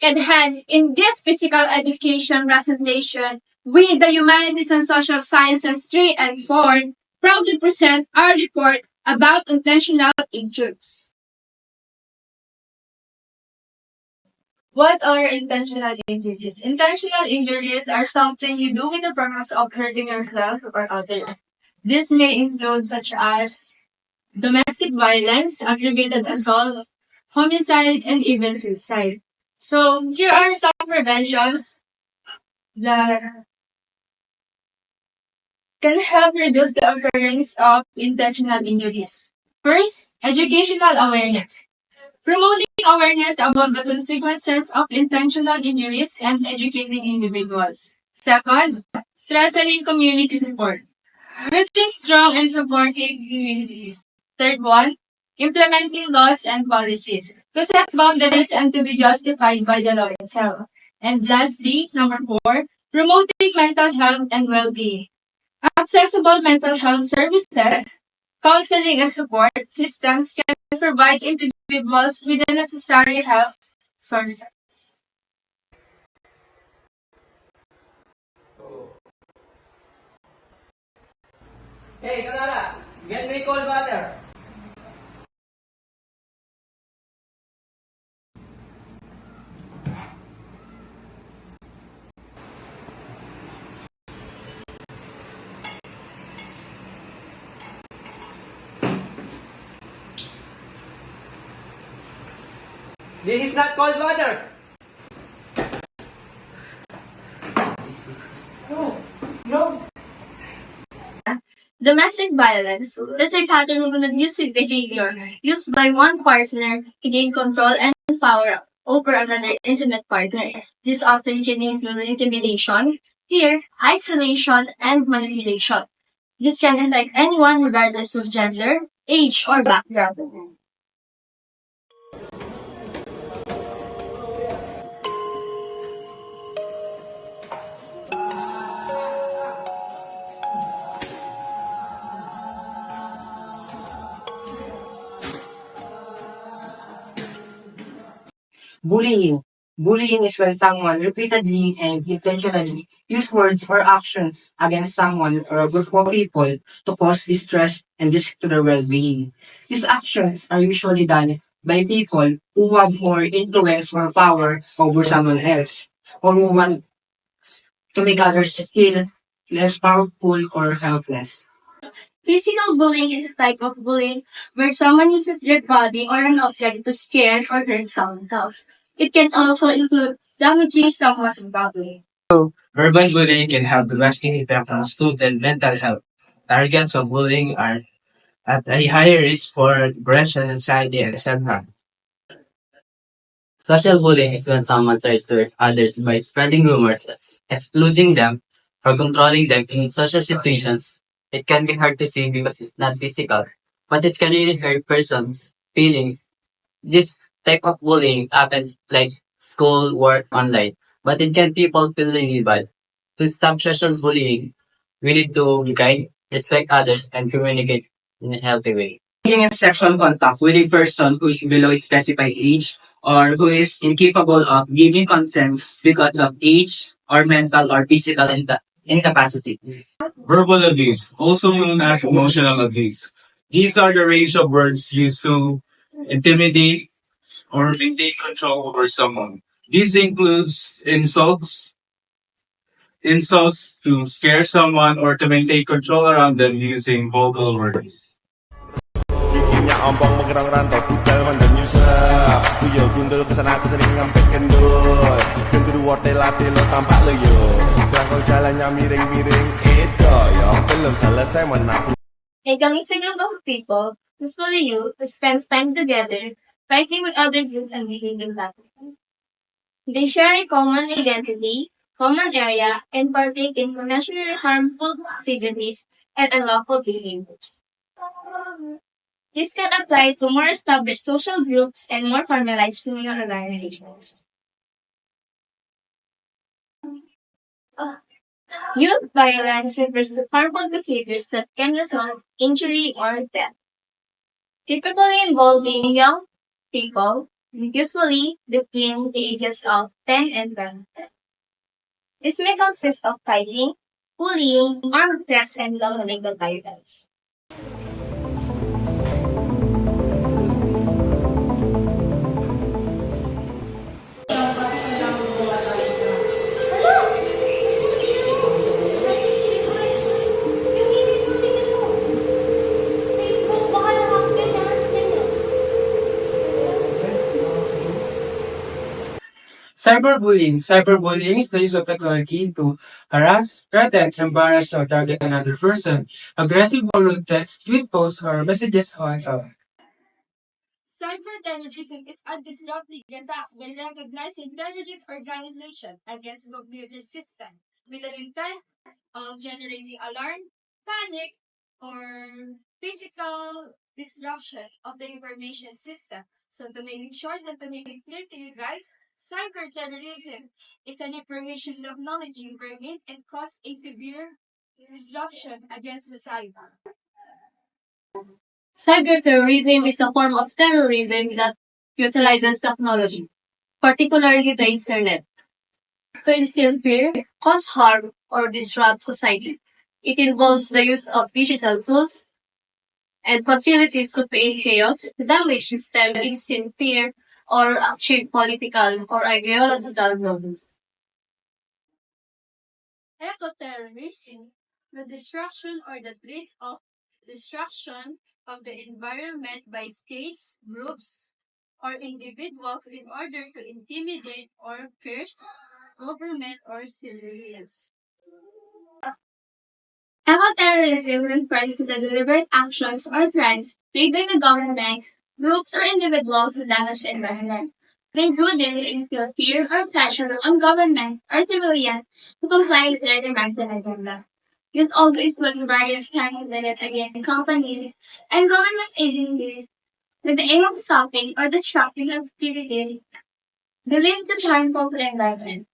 at hand in this physical education presentation, we, the Humanities and Social Sciences 3 and 4, proudly present our report about intentional injuries. What are intentional injuries? Intentional injuries are something you do with the purpose of hurting yourself or others. This may include such as domestic violence, aggravated assault, homicide, and even suicide. So here are some preventions that can help reduce the occurrence of intentional injuries. First, educational awareness. Promoting awareness about the consequences of intentional injuries and educating individuals. Second, strengthening community support. Building strong and supportive community. Third one, implementing laws and policies to set boundaries and to be justified by the law itself. And lastly, number 4, promoting mental health and well-being. Accessible mental health services, counseling and support systems can provide individuals with the necessary help sources. Hey, Clara, get me cold water. This is not cold water. Domestic violence is a pattern of abusive behavior used by one partner to gain control and power over another intimate partner. This often can include intimidation, fear, isolation, and manipulation. This can affect anyone regardless of gender, age, or background. Bullying. Bullying is when someone repeatedly and intentionally use words or actions against someone or a group of people to cause distress and risk to their well-being. These actions are usually done by people who have more influence or power over someone else, or who want to make others feel less powerful or helpless. Physical bullying is a type of bullying where someone uses their body or an object to scare or hurt someone else. It can also include damaging someone's body. Urban bullying can have lasting effect on student mental health. Targets of bullying are at a higher risk for depression, anxiety, and self-harm. Social bullying is when someone tries to hurt others by spreading rumors, excluding them, or controlling them in social situations. It can be hard to see because it's not physical, but it can really hurt persons' feelings. This type of bullying happens like school, work, online, but it can people feel really bad. To stop social bullying, we need to be kind, respect others, and communicate in a healthy way. Engaging in sexual contact with a person who is below a specified age or who is incapable of giving consent because of age or mental or physical incapacity. Verbal abuse, also known as emotional abuse. These are the range of words used to intimidate or maintain control over someone. This includes insults to scare someone or to maintain control around them using vocal words. Bikinnya ompong menggerang rantai budal mandang nyusah. Kuyo gundul kesana kesini ngampek kendul. Gendru latih lo tampak lo yo. Serangkau jalannya miring-miring itu yo. Belum selesai menaku. A cohesive group of people, usually youth, who spends time together, fighting with other groups and behaving badly. They share a common identity, common area, and partake in potentially harmful activities and unlawful behaviors. This can apply to more established social groups and more formalized criminal organizations. Youth violence refers to harmful behaviors that can result in injury or death, typically involving young people usually between the ages of 10 and 20. This may consist of fighting, bullying, armed threats, and non-legal violence. Cyberbullying. Cyberbullying is the use of technology to harass, threaten, embarrass, or target another person. Aggressive or rude text, tweet posts, or messages on Cyberterrorism is a disruptive attack by recognizing terrorist organization against computer system with an intent of generating alarm, panic, or physical disruption of the information system. So to make it short and to make it clear to you guys, cyberterrorism is an information technology wherein it causes a severe disruption against society. Cyberterrorism is a form of terrorism that utilizes technology, particularly the internet, to instill fear, cause harm, or disrupt society. It involves the use of digital tools and facilities to create chaos, damage system, instill fear, or achieve political or ideological goals. Ecoterrorism, the destruction or the threat of destruction of the environment by states, groups, or individuals in order to intimidate or curse government or civilians. Ecoterrorism refers to the deliberate actions or threats made by the governments, groups, or individuals to damage the environment. They include instill fear or pressure on government or civilians to comply with their demands and agenda. This also includes various crimes committed against companies and government agencies with the aim of stopping or disrupting activities believed to be harmful to the environment.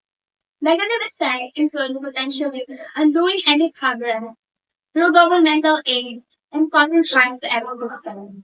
Negative effects include potentially undoing any progress through governmental aid and causing harm to ecosystem.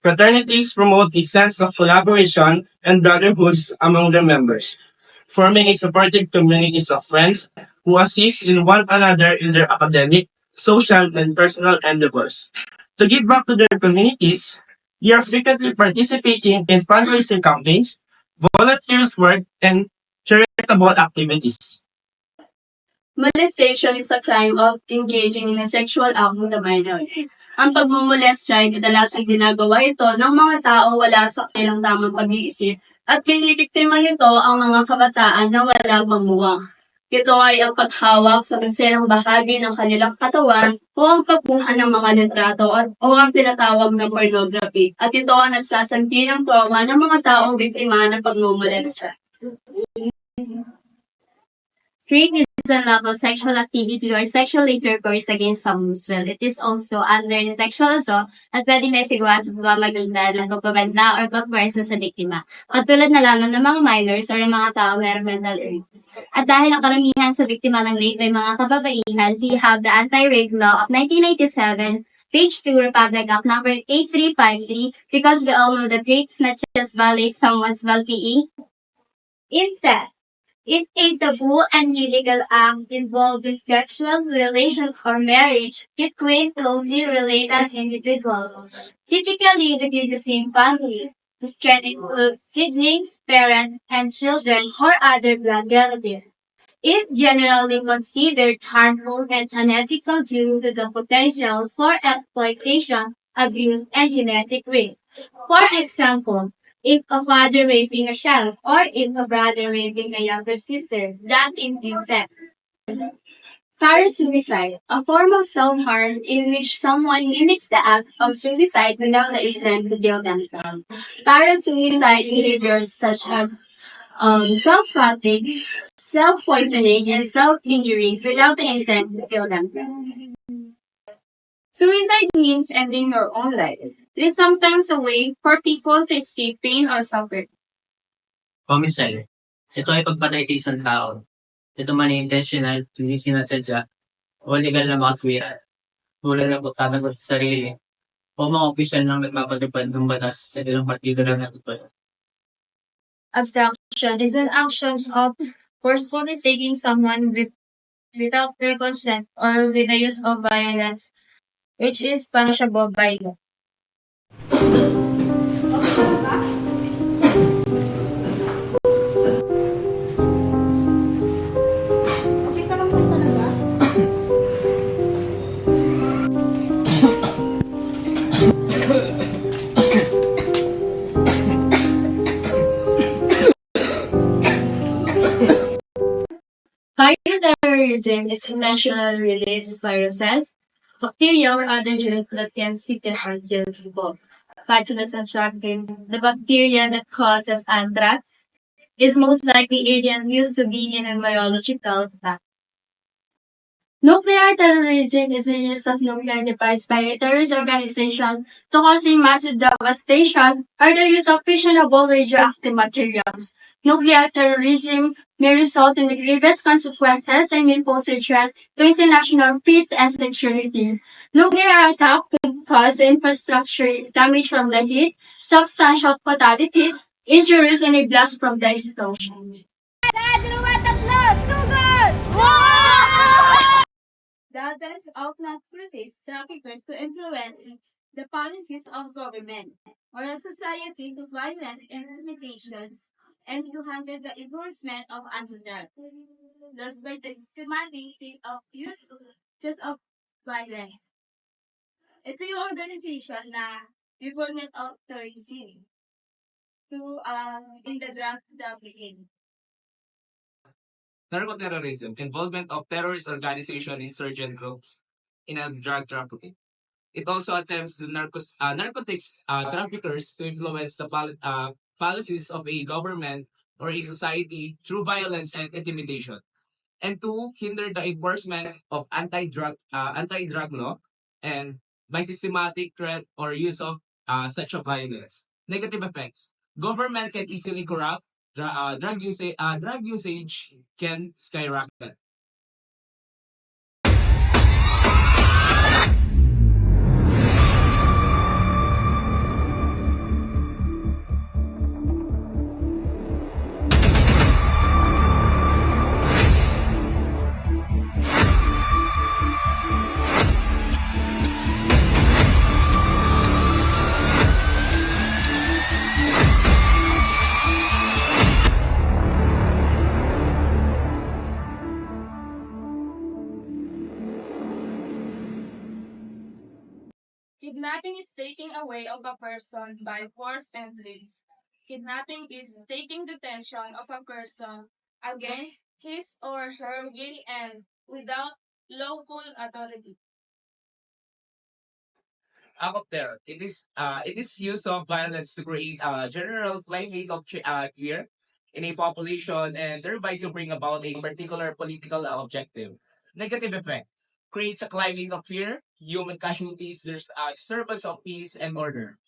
Fraternities promote a sense of collaboration and brotherhoods among their members, forming a supportive communities of friends who assist in one another in their academic, social, and personal endeavors. To give back to their communities, they are frequently participating in fundraising campaigns, volunteer work, and charitable activities. Molestation is a crime of engaging in a sexual act with a minors. Ang pagmumolest ay kadalasang ginagawa ito ng mga tao wala sa kanilang tamang pag-iisip at binibiktima nito ang mga kabataan na walang mamuwang. Ito ay ang paghawak sa kaserang bahagi ng kanilang katawan o ang pagkuha ng mga litrato o ang tinatawag na pornography. At ito ang nagsasanti ng trauma ng mga taong biktima ng pagmumolestya. Rape is unlawful sexual activity or sexual intercourse against someone's will. It is also under the sexual assault at pwede may sigwa sa pamamagitan ng pagbabanta or pagpwersa sa biktima. Katulad na lamang ng mga minors or ng mga tao mayroong mental illness. At dahil ang karamihan sa biktima ng rape ay mga kababaihan, we have the Anti-Rape Law of 1997, Page 2, Republic Act number 8353, because we all know that rape is not just violate someone's well-being. Incest is a taboo and illegal act involving sexual relations or marriage between closely related individuals, typically within the same family. This can include siblings, parents, and children or other blood relatives. It is generally considered harmful and unethical due to the potential for exploitation, abuse, and genetic risk. For example, if a father raping a child or if a brother raping a younger sister, that is incest. Parasuicide, a form of self-harm in which someone mimics the act of suicide without the intent to kill themselves. Parasuicide behaviors such as self-cutting, self-poisoning, and self-injury without the intent to kill themselves. Suicide means ending your own life. It is sometimes a way for people to escape pain or suffering. Homicide. Ito ay pagpatay sa isang tao. Ito man ay intentional, hindi sinasadya, o legal na makatwiran. Tulad ng pagtatanggol sa sarili, o mga opisyal nang nagpapatupad ng batas sa ilang partido lang natupad. Abduction is an action of forcefully taking someone without their consent or with the use of violence, which is punishable by law. Bioterrorism is intentional release viruses, bacteria, or other germs that can sicken or kill people. Pathogens attracting the bacteria that causes anthrax is most likely agent used to be in a biological attack. Nuclear terrorism is the use of nuclear device by a terrorist organization to causing massive devastation or the use of fissionable radioactive materials. Nuclear terrorism may result in the grievous consequences and may pose a threat to international peace and security. Nuclear attack could cause infrastructure damage from the heat, substantial fatalities, injuries, and a blast from the explosion. Data outlet protects traffickers to influence the policies of government or a society to violent limitations and to handle the enforcement of anti-drug laws by the systematic of use just of violence. Ito yung organization na development of terrorism to in the drug trafficking. Narcoterrorism, involvement of terrorist organization insurgent groups in a drug trafficking. It also attempts the narcotics traffickers to influence the policies of a government or a society through violence and intimidation, and to hinder the enforcement of anti-drug law and by systematic threat or use of such a violence. Negative effects. Government can easily corrupt. Drug usage can skyrocket. Kidnapping is taking away of a person by force and release. Kidnapping is taking detention of a person against his or her will and without lawful authority. Act of terror. It is use of violence to create a general climate of fear in a population and thereby to bring about a particular political objective. Negative effect creates a climate of fear, human casualties, there's a disturbance of peace and order.